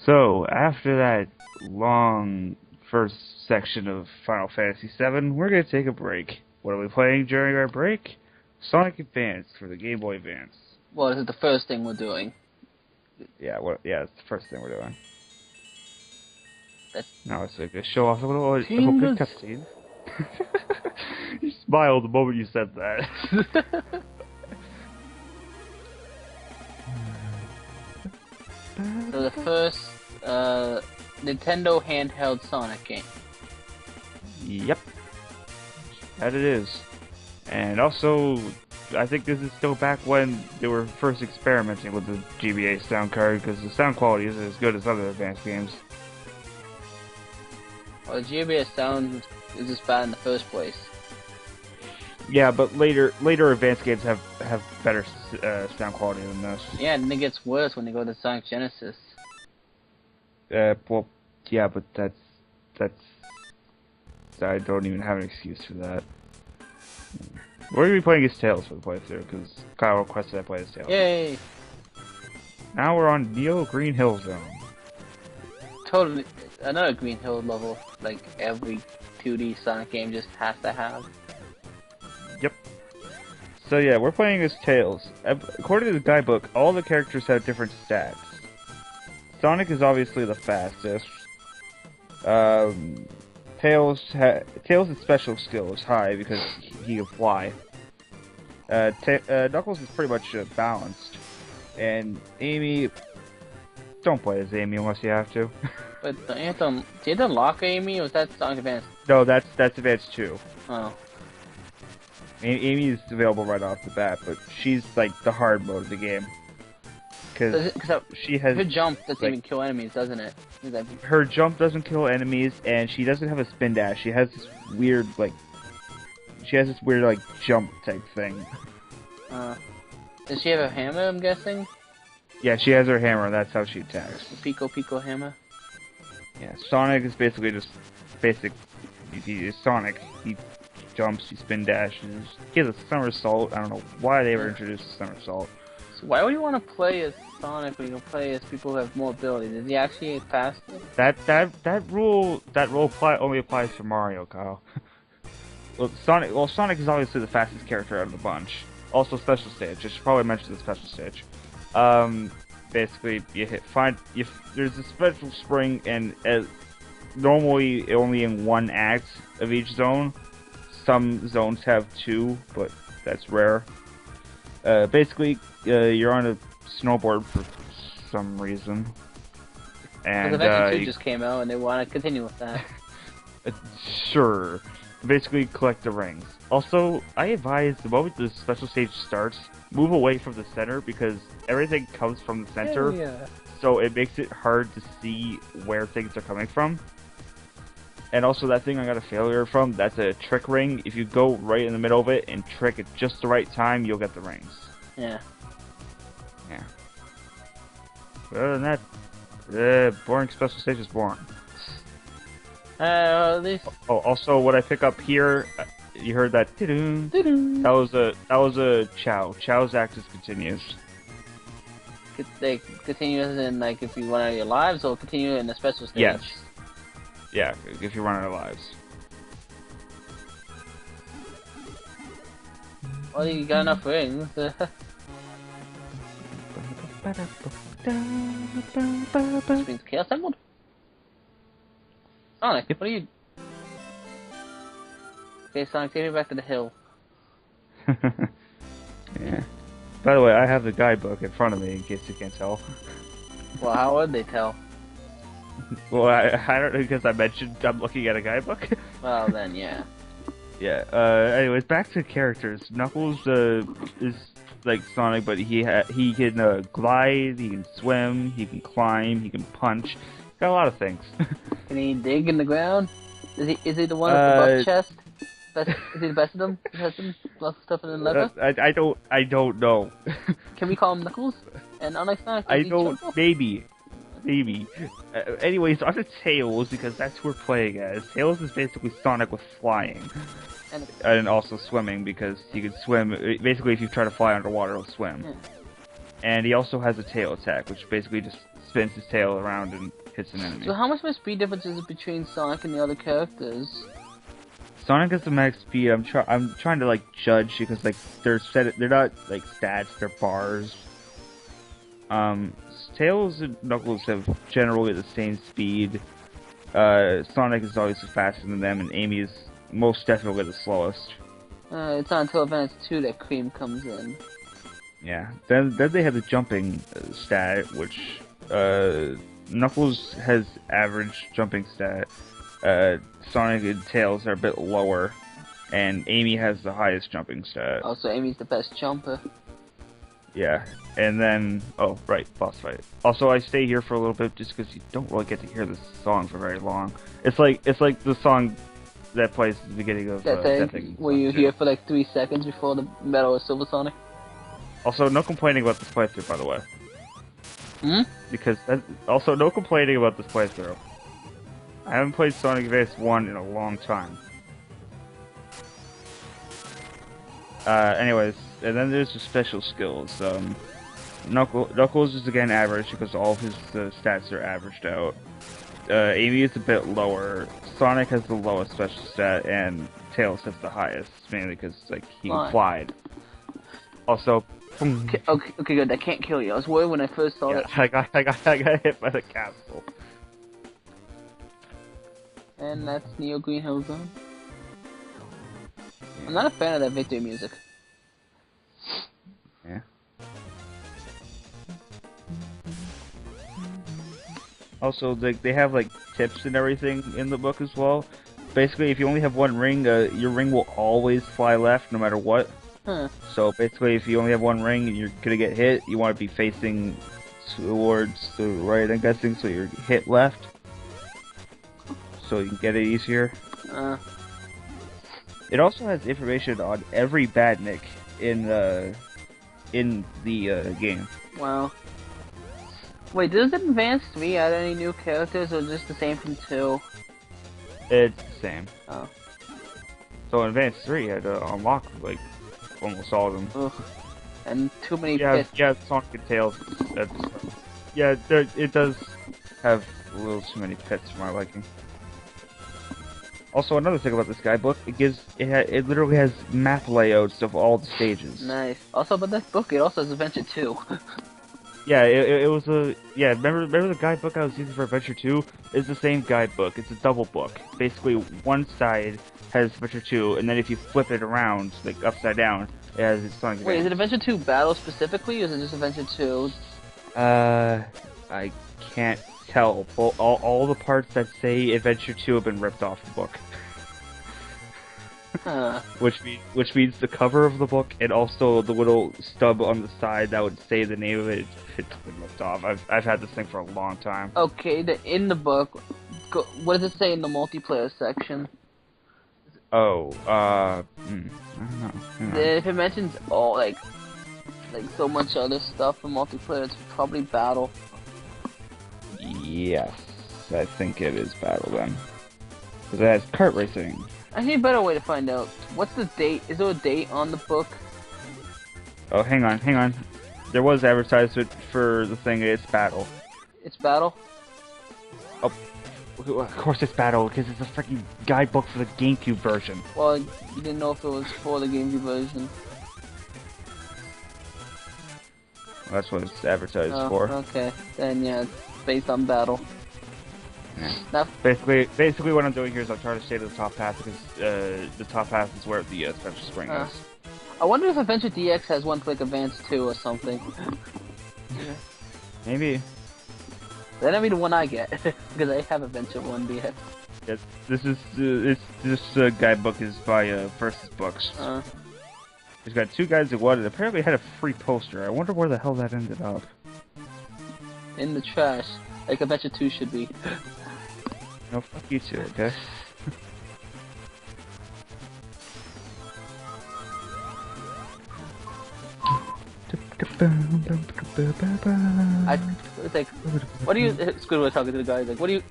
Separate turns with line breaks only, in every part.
So, after that long first section of Final Fantasy VII, we're going to take a break. What are we playing during our break? Sonic Advance for the Game Boy Advance.
Well, this is the first thing we're doing.
Yeah, it's the first thing we're doing.
That's
Now it's like a show off a little
Fingers.
good cutscene. You smiled the moment you said that.
So the first Nintendo handheld Sonic game.
Yep. That it is. And also, I think this is still back when they were first experimenting with the GBA sound card, because the sound quality isn't as good as other advanced games.
Well, the GBA sound is just bad in the first place.
Yeah, but later advanced games have better sound quality than this.
Yeah, and then it gets worse when they go to Sonic Genesis.
Well, yeah, but that's I don't even have an excuse for that. We're gonna be playing as Tails for the playthrough, because Kyle requested I play as Tails.
Yay!
Now we're on Neo Green Hill Zone.
Totally, another Green Hill level, like every 2D Sonic game just has to have.
Yep. So yeah, we're playing as Tails. According to the guidebook, all the characters have different stats. Sonic is obviously the fastest. Tails' special skill is high because he can fly. Knuckles is pretty much balanced. And Amy... Don't play as Amy unless you have to.
But do you have to unlock Amy, or was that Sonic Advance?
No, that's Advance 2.
Oh.
Amy is available right off the bat, but she's like the hard mode of the game. Because she has...
Her jump doesn't
like,
even kill enemies, doesn't it?
Her jump doesn't kill enemies, and she doesn't have a spin dash. She has this weird, like... jump type thing.
Does she have a hammer, I'm guessing?
Yeah, she has her hammer, that's how she attacks.
The Pico hammer?
Yeah, Sonic is basically just basic... He's Sonic. He jumps, he spin dashes. He has a somersault. I don't know why they ever introduced a somersault.
So why would you want to play as Sonic when you can play as people who have more ability? Does he actually pass it?
That rule only applies for Mario, Kyle. Sonic is obviously the fastest character out of the bunch. Also special stage. I should probably mention the special stage. Basically there's a special spring, and normally only in one act of each zone. Some zones have two, but that's rare. Basically, you're on a snowboard for some reason, and
Adventure 2 just came out, and they want to continue with that.
Sure. Basically, collect the rings. Also, I advise the moment the special stage starts, move away from the center, because everything comes from the center.
Yeah.
So it makes it hard to see where things are coming from. And also, that thing I got a failure from, that's a trick ring. If you go right in the middle of it and trick at just the right time, you'll get the rings.
Yeah.
Yeah. But other than that, boring special stage is boring.
At least...
Oh, also, what I pick up here, you heard that? That was a Chao. Chao's axis continues.
They continue as in, like, if you run out of your lives, or continue in the special stage?
Yes. Yeah, if you run out of lives.
Well, you got enough rings. Which means Chaos Emerald? Sonic,
Yep.
what are you... Okay, Sonic, take me back to the hill.
Yeah. By the way, I have the guidebook in front of me in case you can't tell.
Well, how would they tell?
Well, I don't know, because I mentioned I'm looking at a guidebook.
Well, then, yeah.
Yeah, anyways, back to characters. Knuckles, is like Sonic, but he can, glide, he can swim, he can climb, he can punch. Got a lot of things.
Can he dig in the ground? Is he the one with the buff chest? Is he the best of them? Has some lots of stuff in the leather?
I don't know.
Can we call him Knuckles? And unlike Sonic,
I don't, maybe. Anyways, on to Tails, because that's who we're playing as. Tails is basically Sonic with flying. And also swimming, because he can swim. Basically, if you try to fly underwater, he'll swim.
Yeah.
And he also has a tail attack, which basically just spins his tail around and hits an enemy.
So how much of a speed difference is it between Sonic and the other characters?
Sonic has the max speed. I'm trying to like judge because like they're not like stats, they're bars. Tails and Knuckles have generally the same speed. Sonic is always faster than them, and Amy is most definitely the slowest.
It's not until Advance 2 that Cream comes in.
Yeah. Then they have the jumping stat, which Knuckles has average jumping stat. Sonic and Tails are a bit lower, and Amy has the highest jumping stat.
Also, Amy's the best jumper.
Yeah, and then right, boss fight. Also, I stay here for a little bit just because you don't really get to hear this song for very long. It's like the song that plays at the beginning of
That thing. Were you here for like 3 seconds before the Battle of Silver Sonic?
Also, no complaining about this playthrough, by the way.
Hmm?
Because also no complaining about this playthrough. I haven't played Sonic Advance 1 in a long time. Anyways, and then there's the special skills. Knuckles is again average because all of his stats are averaged out. Amy is a bit lower. Sonic has the lowest special stat, and Tails has the highest, mainly because like he flied. Also,
okay, good. That can't kill you. I was worried when I first saw it.
I got hit by the capsule.
And that's Neo Green Hill Zone. I'm not a fan of that victory music.
Yeah. Also, they have like tips and everything in the book as well. Basically, if you only have one ring, your ring will always fly left no matter what.
Huh.
So basically, if you only have one ring and you're gonna get hit, you want to be facing towards the right, I'm guessing, so you're hit left. So you can get it easier. It also has information on every badnik in the game.
Wow. Wait, does Advance 3 add any new characters, or just the same from 2?
It's the same.
Oh.
So in Advance 3, I had to unlock like almost all of them.
Ugh. And too many pits.
Yeah, Sonic and Tails. It does have a little too many pits for my liking. Also, another thing about this guidebook, it literally has map layouts of all the stages.
Nice. Also, about this book, it also has Adventure 2.
Yeah, it was remember the guidebook I was using for Adventure 2? It's the same guidebook. It's a double book. Basically, one side has Adventure 2, and then if you flip it around, like upside down, it has its Sonic Adventure.
Wait, is it Adventure 2 Battle specifically, or is it just Adventure 2?
I can't tell. All the parts that say Adventure 2 have been ripped off the book.
Huh.
Which means the cover of the book and also the little stub on the side that would say the name of it, it's been ripped off. I've had this thing for a long time.
Okay, in the book, what does it say in the multiplayer section?
Oh, I don't know.
If it mentions all like so much other stuff for multiplayer, it's probably Battle.
Yes, I think it is Battle then. Because it has kart racing.
I need a better way to find out. What's the date? Is there a date on the book?
Oh, hang on. There was advertisement for the thing. It's Battle.
It's Battle?
Oh, of course it's Battle, because it's a freaking guidebook for the GameCube version.
Well, you didn't know if it was for the GameCube version.
Well, that's what it's advertised for.
Okay. Then yeah, it's based on Battle.
Yeah. Basically what I'm doing here is I'm trying to stay to the top path because the top path is where the special spring is.
I wonder if Adventure DX has one for like Advance 2 or something.
Maybe.
That'll be the one I get because I have Adventure 1 DX.
Yes, this guidebook is by Versus Books. It's got 2 guides that wanted. Apparently had a free poster. I wonder where the hell that ended up.
In the trash, like Adventure 2 should be.
No, fuck you too, okay?
It's like, what do you? Squidward talking to the guy. He's like, what do you?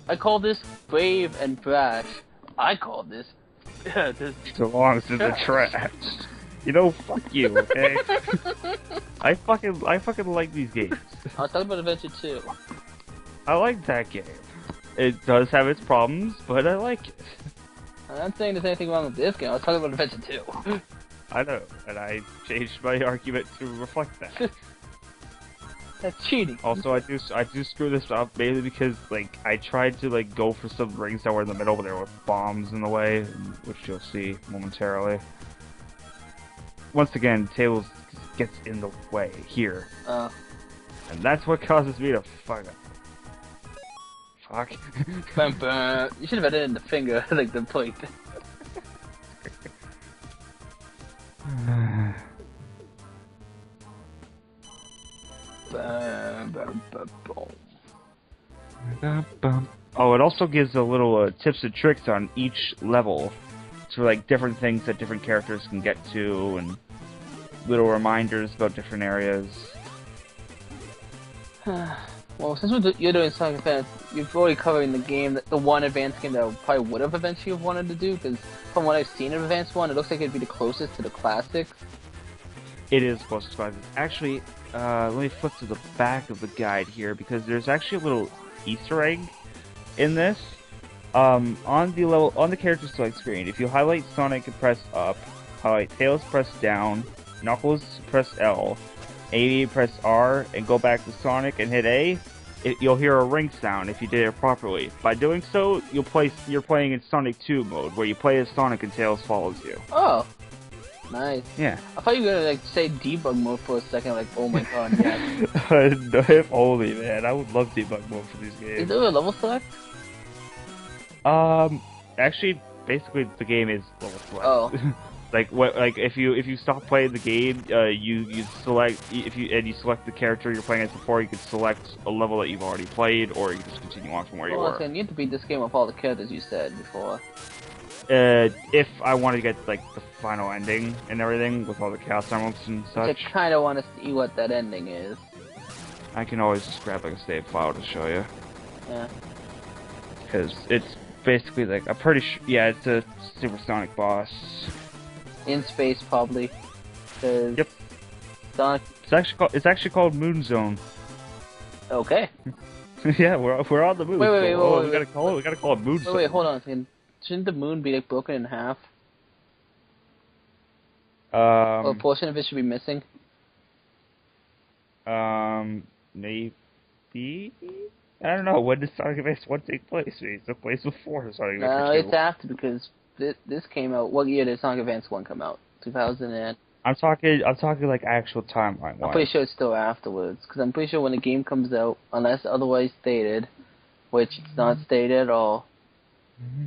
I call this brave and brash. I call this.
Belongs to the trash. You know, fuck you, okay? I fucking like these games.
I was talking about Adventure 2.
I like that game. It does have its problems, but I like it.
I'm not saying there's anything wrong with this game. I was talking about Adventure 2.
I know, and I changed my argument to reflect that.
That's cheating.
Also, I do screw this up mainly because like I tried to like go for some rings that were in the middle, but there were bombs in the way, which you'll see momentarily. Once again, Tails gets in the way here, and that's what causes me to fuck up. Fuck.
Bum, bum. You should have added in the finger, like the point.
Oh, it also gives a little tips and tricks on each level, so like different things that different characters can get to, and little reminders about different areas.
Well, since you're doing Sonic Advance, you've already covered in the game the one Advance game that I probably would have eventually wanted to do, because from what I've seen of Advance 1, it looks like it'd be the closest to the classics.
It is close to classics. Actually, let me flip to the back of the guide here, because there's actually a little Easter egg in this. On the character select screen, if you highlight Sonic and press up, highlight Tails, press down, Knuckles, press L, 80, press R, and go back to Sonic and hit A, you'll hear a ring sound if you did it properly. By doing so, you're playing in Sonic 2 mode, where you play as Sonic and Tails follows you.
Oh, nice.
Yeah.
I thought you were gonna like say debug mode for a second, like, oh my god, yes.
No, if only, man. I would love debug mode for these games.
Is there a level select?
Actually, basically the game is level select.
Oh.
Like if you stop playing the game, you select you select the character you're playing as before, you can select a level that you've already played, or you can just continue on from where you were.
You need to beat this game with all the characters you said before.
If I want to get like the final ending and everything with all the Chaos Emeralds and such,
I kind of want to see what that ending is.
I can always just grab like a save file to show you.
Yeah.
Because it's basically like I'm pretty sure. Yeah, it's a Supersonic boss.
In space, probably.
Yep.
Sonic.
It's actually called Moon Zone.
Okay.
Yeah, we're on the moon.
Wait,
we gotta call it Moon Zone.
Wait, hold on a second. Shouldn't the moon be like broken in half? Or a portion of it should be missing?
Maybe? I don't know. When did Sonic Advance 1 take place? It took place before Sonic Advance 2.
No, it's after, because this came out. What year did Sonic Advance 1 come out? 2000 and...
I'm talking like actual timeline.
I'm pretty sure it's still afterwards, because I'm pretty sure when the game comes out, unless otherwise stated, which it's not stated at all,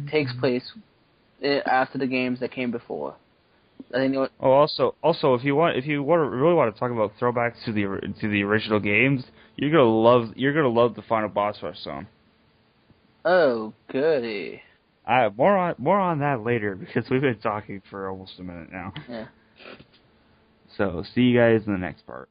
takes place after the games that came before. I think.
Oh, also, if you really want to talk about throwbacks to the original games, you're gonna love the final boss rush zone.
Oh, goody.
More on that later, because we've been talking for almost a minute now.
Yeah.
So, see you guys in the next part.